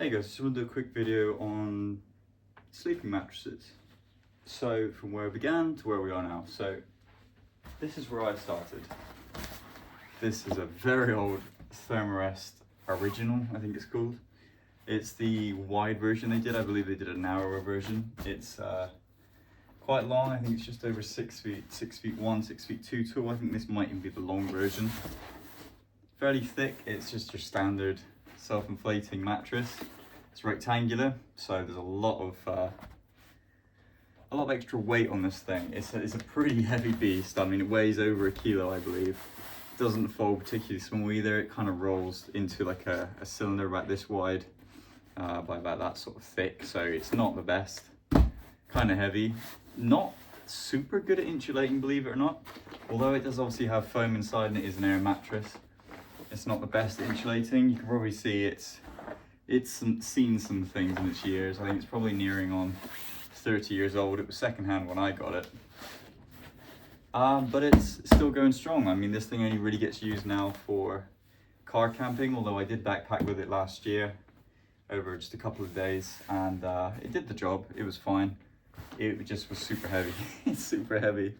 Hey guys, just want to do a quick video on sleeping mattresses. So from where I began to where we are now. So this is where I started. This is a very old Thermarest Original, I think it's called. It's the wide version they did. I believe they did a narrower version. It's quite long. I think it's just over 6 feet, 6'1", 6'2" tall. I think this might even be the long version. Fairly thick. It's just your standard self-inflating mattress. It's rectangular, so there's a lot of extra weight on this thing. It's a pretty heavy beast. I mean, it weighs over 1 kilo, I believe. It doesn't fold particularly small either. It kind of rolls into like a cylinder about this wide, by about that sort of thick. So it's not the best. Kind of heavy. Not super good at insulating, believe it or not. Although it does obviously have foam inside and it is an air mattress. It's not the best at insulating. You can probably see it's seen some things in its years. I think it's probably nearing on 30 years old. It was secondhand when I got it. But it's still going strong. I mean, this thing only really gets used now for car camping, although I did backpack with it last year over just a couple of days, and it did the job. It was fine. It just was super heavy. It's super heavy.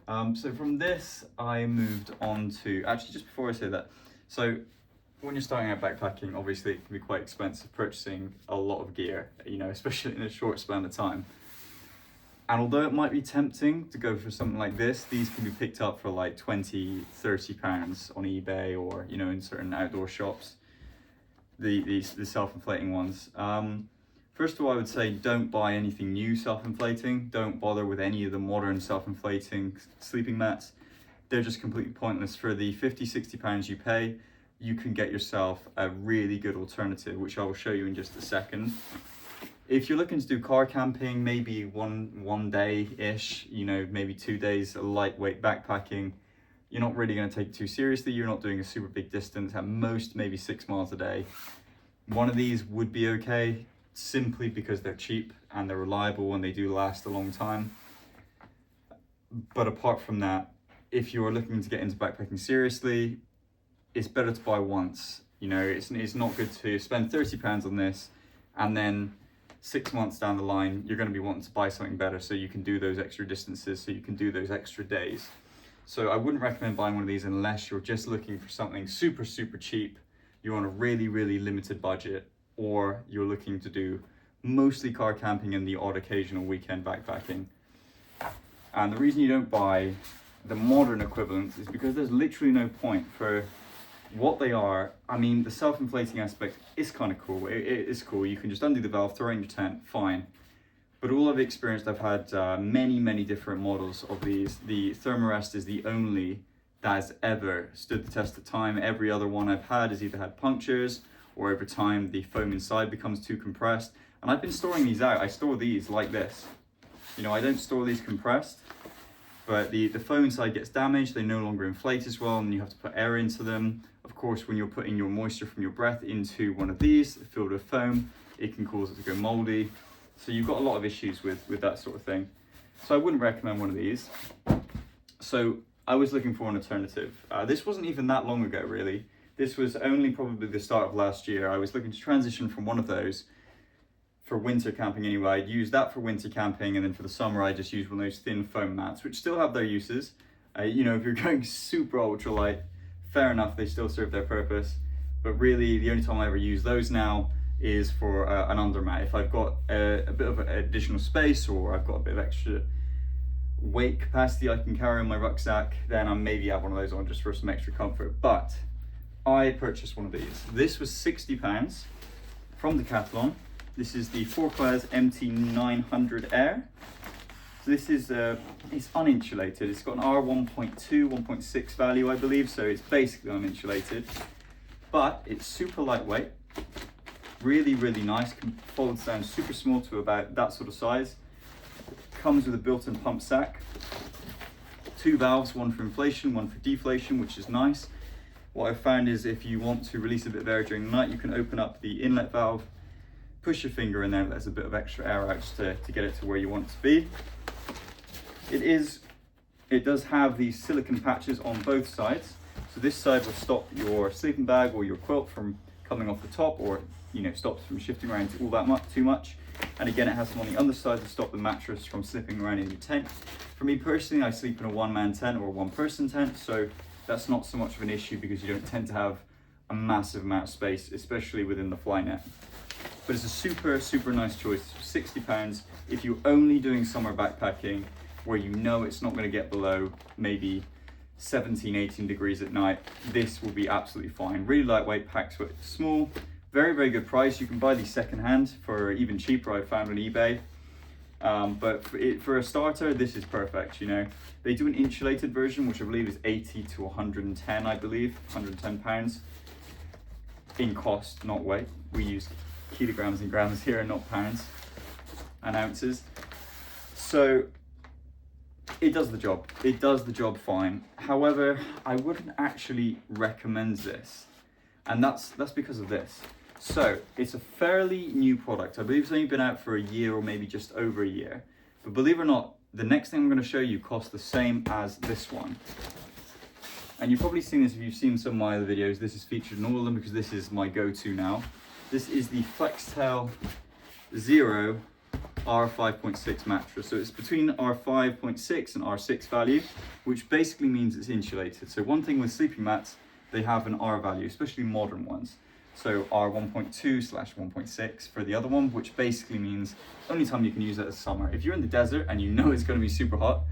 So from this, I moved on to, actually just before I say that, so when you're starting out backpacking, obviously it can be quite expensive purchasing a lot of gear, you know, especially in a short span of time. And although it might be tempting to go for something like this, these can be picked up for like 20, 30 pounds on eBay or, you know, in certain outdoor shops, the self-inflating ones. First of all, I would say don't buy anything new self-inflating. Don't bother with any of the modern self-inflating sleeping mats. They're just completely pointless. For the 50, 60 pounds you pay, you can get yourself a really good alternative, which I will show you in just a second. If you're looking to do car camping, maybe one day-ish, you know, maybe 2 days of lightweight backpacking, you're not really going to take it too seriously. You're not doing a super big distance, at most maybe 6 miles a day. One of these would be okay, simply because they're cheap and they're reliable and they do last a long time. But apart from that, if you're looking to get into backpacking seriously, it's better to buy once. You know, it's not good to spend 30 pounds on this and then 6 months down the line, you're going to be wanting to buy something better so you can do those extra distances, so you can do those extra days. So I wouldn't recommend buying one of these unless you're just looking for something super, super cheap, you're on a really, really limited budget, or you're looking to do mostly car camping and the odd occasional weekend backpacking. And the reason you don't buy the modern equivalents is because there's literally no point for what they are. I mean, the self-inflating aspect is kind of cool. It is cool. You can just undo the valve, throw it in your tent, fine. But all I've experienced, I've had many different models of these. The Thermarest is the only that has ever stood the test of time. Every other one I've had has either had punctures or over time the foam inside becomes too compressed. And I've been storing these out. I store these like this. You know, I don't store these compressed, but the foam inside gets damaged. They no longer inflate as well, and you have to put air into them. Of course, when you're putting your moisture from your breath into one of these filled with foam, it can cause it to go moldy. So you've got a lot of issues with that sort of thing. So I wouldn't recommend one of these. So I was looking for an alternative. This wasn't even that long ago, really. This was only probably the start of last year. I was looking to transition from one of those for winter camping anyway. I'd use that for winter camping, and then for the summer I just use one of those thin foam mats, which still have their uses. You know, if you're going super ultralight, fair enough, they still serve their purpose. But really, the only time I ever use those now is for an undermat. If I've got a bit of additional space, or I've got a bit of extra weight capacity I can carry on my rucksack, then I maybe have one of those on just for some extra comfort. But I purchased one of these. This was £60 from Decathlon. This is the Fourclair MT900 Air. So this is, it's uninsulated. It's got an R1.2, 1.6 value, I believe, so it's basically uninsulated. But it's super lightweight, really, really nice. Folds down super small to about that sort of size. Comes with a built-in pump sack. 2 valves, one for inflation, one for deflation, which is nice. What I've found is if you want to release a bit of air during the night, you can open up the inlet valve, push your finger in there, there's a bit of extra air out just to get it to where you want it to be. It does have these silicone patches on both sides. So this side will stop your sleeping bag or your quilt from coming off the top, or stops from shifting around all that much too much. And again, it has some on the underside to stop the mattress from slipping around in your tent. For me personally, I sleep in a one-man tent or a one-person tent, so that's not so much of an issue because you don't tend to have a massive amount of space, especially within the fly net. But it's a super, super nice choice. £60 if you're only doing summer backpacking where you know it's not going to get below maybe 17, 18 degrees at night. This will be absolutely fine. Really lightweight, packs small, very, very good price. You can buy these secondhand for even cheaper, I found on eBay. But for a starter, this is perfect. They do an insulated version, which I believe is 80 to 110, I believe, £110 in cost, not weight. We use kilograms and grams here and not pounds and ounces. So it does the job. It does the job fine. However, I wouldn't actually recommend this. And that's because of this. So it's a fairly new product. I believe it's only been out for a year or maybe just over a year. But believe it or not, the next thing I'm going to show you costs the same as this one. And you've probably seen this if you've seen some of my other videos. This is featured in all of them because this is my go-to now. This is the Flextail Zero R5.6 mattress. So it's between R5.6 and R6 value, which basically means it's insulated. So one thing with sleeping mats, they have an R value, especially modern ones. So R1.2/1.6 for the other one, which basically means only time you can use it is summer. If you're in the desert and you know it's going to be super hot,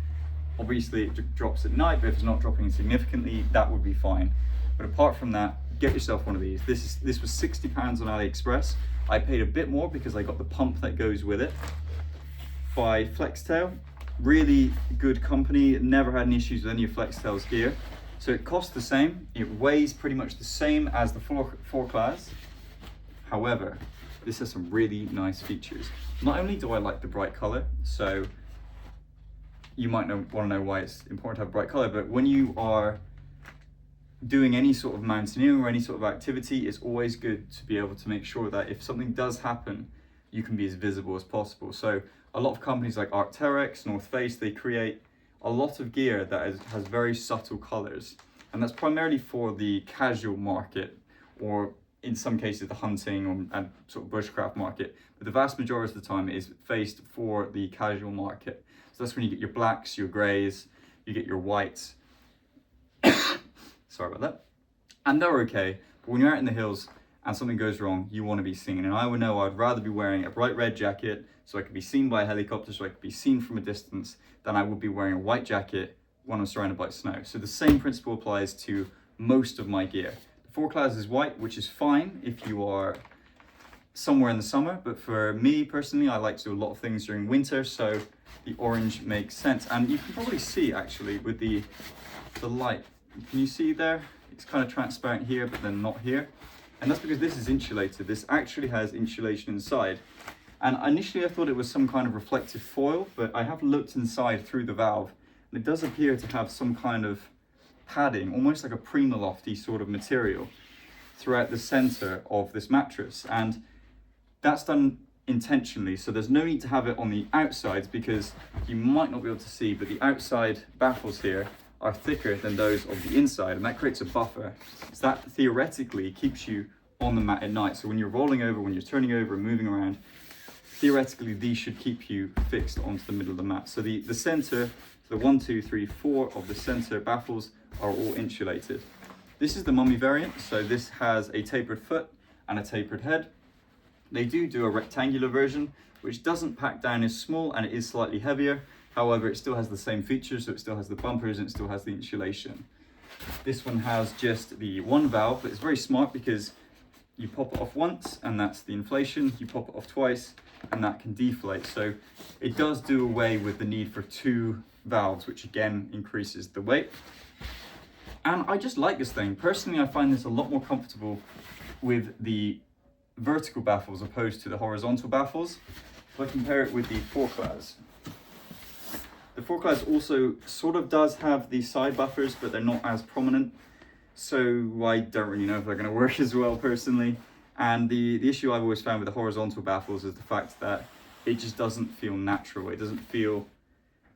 obviously it drops at night, but if it's not dropping significantly, that would be fine. But apart from that, get yourself one of these. This was £60 on AliExpress. I paid a bit more because I got the pump that goes with it by Flextail. Really good company. Never had any issues with any of Flextail's gear. So it costs the same. It weighs pretty much the same as the four class. However, this has some really nice features. Not only do I like the bright color, so you might want to know why it's important to have bright color, but when you are doing any sort of mountaineering or any sort of activity, it's always good to be able to make sure that if something does happen, you can be as visible as possible. So a lot of companies like Arc'teryx, North Face, they create a lot of gear that has very subtle colors. And that's primarily for the casual market, or in some cases the hunting and sort of bushcraft market. But the vast majority of the time it is faced for the casual market. So that's when you get your blacks, your grays, you get your whites. Sorry about that. And they're okay, but when you're out in the hills and something goes wrong, you want to be seen. And I would know I'd rather be wearing a bright red jacket so I could be seen by a helicopter, so I could be seen from a distance, than I would be wearing a white jacket when I'm surrounded by snow. So the same principle applies to most of my gear. The 4-class is white, which is fine if you are somewhere in the summer, but for me personally, I like to do a lot of things during winter, so the orange makes sense. And you can probably see actually with the light, can you see there? It's kind of transparent here, but then not here. And that's because this is insulated. This actually has insulation inside. And initially I thought it was some kind of reflective foil, but I have looked inside through the valve, and it does appear to have some kind of padding, almost like a Primaloft-y sort of material throughout the center of this mattress. And that's done intentionally, so there's no need to have it on the outsides because you might not be able to see, but the outside baffles here are thicker than those of the inside, and that creates a buffer. So that theoretically keeps you on the mat at night. So when you're rolling over, when you're turning over and moving around, theoretically these should keep you fixed onto the middle of the mat. So the center, the 1, 2, 3, 4 of the center baffles are all insulated. This is the mummy variant, so this has a tapered foot and a tapered head. They do a rectangular version, which doesn't pack down as small and it is slightly heavier. However, it still has the same features, so it still has the bumpers and it still has the insulation. This one has just the one valve, but it's very smart because you pop it off once and that's the inflation, you pop it off twice and that can deflate. So it does do away with the need for 2 valves, which again increases the weight. And I just like this thing. Personally, I find this a lot more comfortable with the vertical baffles opposed to the horizontal baffles. If I compare it with the 4-class. The 4-class also sort of does have the side buffers, but they're not as prominent. So I don't really know if they're going to work as well personally. And the issue I've always found with the horizontal baffles is the fact that it just doesn't feel natural. It doesn't feel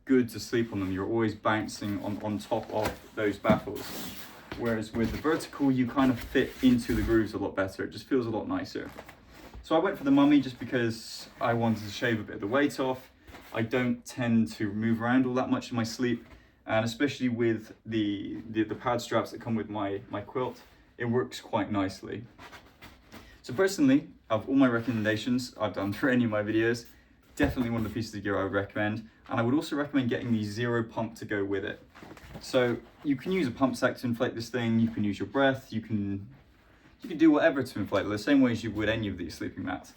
good to sleep on them. You're always bouncing on top of those baffles. Whereas with the vertical, you kind of fit into the grooves a lot better. It just feels a lot nicer. So I went for the mummy just because I wanted to shave a bit of the weight off. I don't tend to move around all that much in my sleep, and especially with the pad straps that come with my quilt, it works quite nicely. So personally, of all my recommendations I've done for any of my videos, definitely one of the pieces of gear I would recommend, and I would also recommend getting the zero pump to go with it. So you can use a pump sack to inflate this thing, you can use your breath, you can do whatever to inflate it, the same way as you would any of these sleeping mats.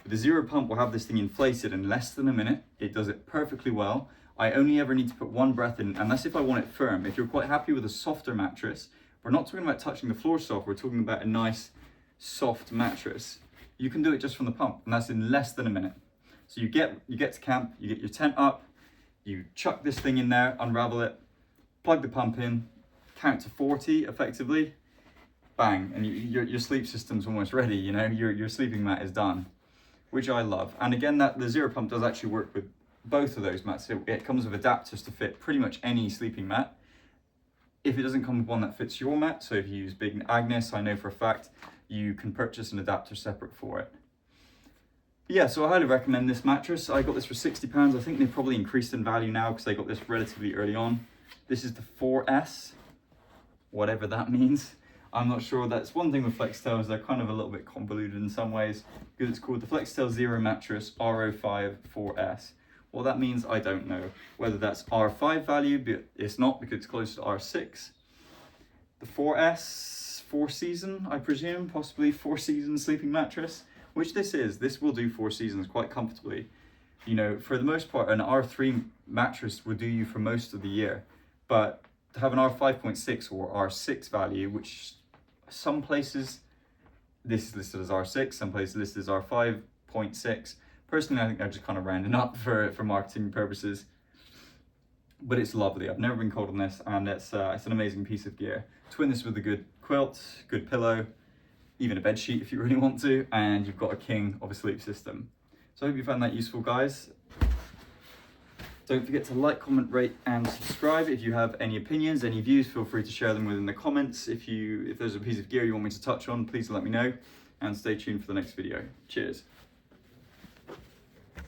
But the zero pump will have this thing inflated in less than a minute. It does it perfectly well. I only ever need to put one breath in, and that's if I want it firm. If you're quite happy with a softer mattress, we're not talking about touching the floor soft, we're talking about a nice soft mattress. You can do it just from the pump, and that's in less than a minute. So you get to camp, you get your tent up, you chuck this thing in there, unravel it, plug the pump in, count to 40 effectively, bang, and your sleep system's almost ready, you know, your sleeping mat is done, which I love. And again, the zero pump does actually work with both of those mats. It comes with adapters to fit pretty much any sleeping mat. If it doesn't come with one that fits your mat, so if you use Big Agnes, I know for a fact, you can purchase an adapter separate for it. Yeah, so I highly recommend this mattress. I got this for £60. I think they've probably increased in value now because they got this relatively early on. This is the 4S, whatever that means. I'm not sure. That's one thing with Flextails, they're kind of a little bit convoluted in some ways, because it's called the Flextail Zero Mattress RO5 4S. What that means, I don't know. Whether that's R5 value, but it's not because it's close to R6. The 4S, 4-season, I presume, possibly 4-season sleeping mattress, which this is. This will do 4 seasons quite comfortably. You know, for the most part, an R3 mattress will do you for most of the year. But to have an R5.6 or R6 value, which some places, this is listed as R6, some places listed as R5.6. Personally, I think they're just kind of rounding up for marketing purposes. But it's lovely. I've never been cold on this, and it's an amazing piece of gear. Twin this with a good quilt, good pillow, even a bed sheet if you really want to, and you've got a king of a sleep system. So I hope you found that useful, guys. Don't forget to like, comment, rate, and subscribe. If you have any opinions, any views, feel free to share them within the comments. If there's a piece of gear you want me to touch on, please let me know, and stay tuned for the next video. Cheers.